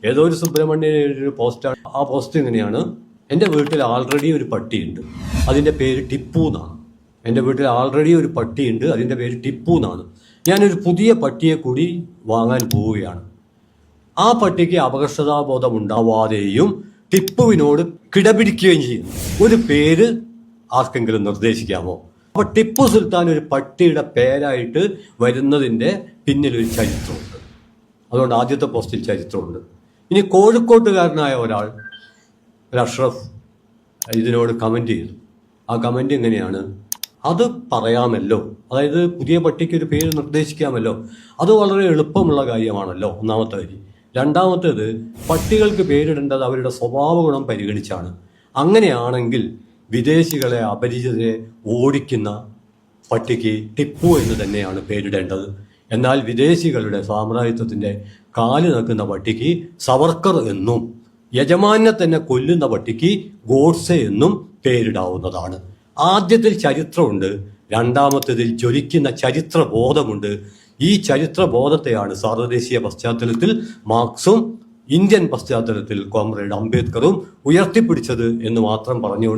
ഏതോ ഒരു സുബ്രഹ്മണ്യൻ ഒരു പോസ്റ്റാണ്. ആ പോസ്റ്റ് ഇങ്ങനെയാണ്: എൻ്റെ വീട്ടിൽ ആൾറെഡി ഒരു പട്ടിയുണ്ട്, അതിൻ്റെ പേര് ടിപ്പു എന്നാണ്. എൻ്റെ വീട്ടിൽ ആൾറെഡി ഒരു പട്ടിയുണ്ട്, അതിൻ്റെ പേര് ടിപ്പു എന്നാണ്. ഞാനൊരു പുതിയ പട്ടിയെ കൂടി വാങ്ങാൻ പോവുകയാണ്. ആ പട്ടിക്ക് അപകർഷതാബോധം ഉണ്ടാവാതെയും ടിപ്പുവിനോട് കിടപിടിക്കുകയും ചെയ്യുന്നു. ഒരു പേര് ആർക്കെങ്കിലും നിർദ്ദേശിക്കാമോ? അപ്പൊ ടിപ്പു സുൽത്താൻ ഒരു പട്ടിയുടെ പേരായിട്ട് വരുന്നതിൻ്റെ പിന്നിലൊരു ചരിത്രമുണ്ട്. അതുകൊണ്ട് ആദ്യത്തെ പോസ്റ്റിൽ ചരിത്രമുണ്ട്. ഇനി കോഴിക്കോട്ടുകാരനായ ഒരാൾ, ഒരു അഷ്റഫ്, ഇതിനോട് കമന്റ് ചെയ്തു. ആ കമന്റ് എങ്ങനെയാണ്: അത് പറയാമല്ലോ, അതായത് പുതിയ പട്ടിക്ക് ഒരു പേര് നിർദ്ദേശിക്കാമല്ലോ, അത് വളരെ എളുപ്പമുള്ള കാര്യമാണല്ലോ. ഒന്നാമത്തെ കാര്യം. രണ്ടാമത്തേത്, പട്ടികൾക്ക് പേരിടേണ്ടത് അവരുടെ സ്വഭാവ ഗുണം പരിഗണിച്ചാണ്. അങ്ങനെയാണെങ്കിൽ വിദേശികളെ, അപരിചിതരെ ഓടിക്കുന്ന പട്ടിക്ക് ടിപ്പു എന്ന് തന്നെയാണ് പേരിടേണ്ടത്. എന്നാൽ വിദേശികളുടെ സാമ്രാജ്യത്വത്തിന്റെ കാല് നക്കുന്ന പട്ടിക്ക് സവർക്കർ എന്നും, യജമാനെ തന്നെ കൊല്ലുന്ന പട്ടിക്ക് ഗോഡ്സെ എന്നും പേരിടാവുന്നതാണ്. ആദ്യത്തിൽ ചരിത്രമുണ്ട്, രണ്ടാമത്തേതിൽ ജ്വലിക്കുന്ന ചരിത്രബോധമുണ്ട്. ഈ ചരിത്രബോധത്തെയാണ് സാർവദേശീയ പശ്ചാത്തലത്തിൽ മാർക്സും ഇന്ത്യൻ പശ്ചാത്തലത്തിൽ കോമ്രേഡ് അംബേദ്കറും ഉയർത്തിപ്പിടിച്ചത് എന്ന് മാത്രം പറഞ്ഞുകൊണ്ട്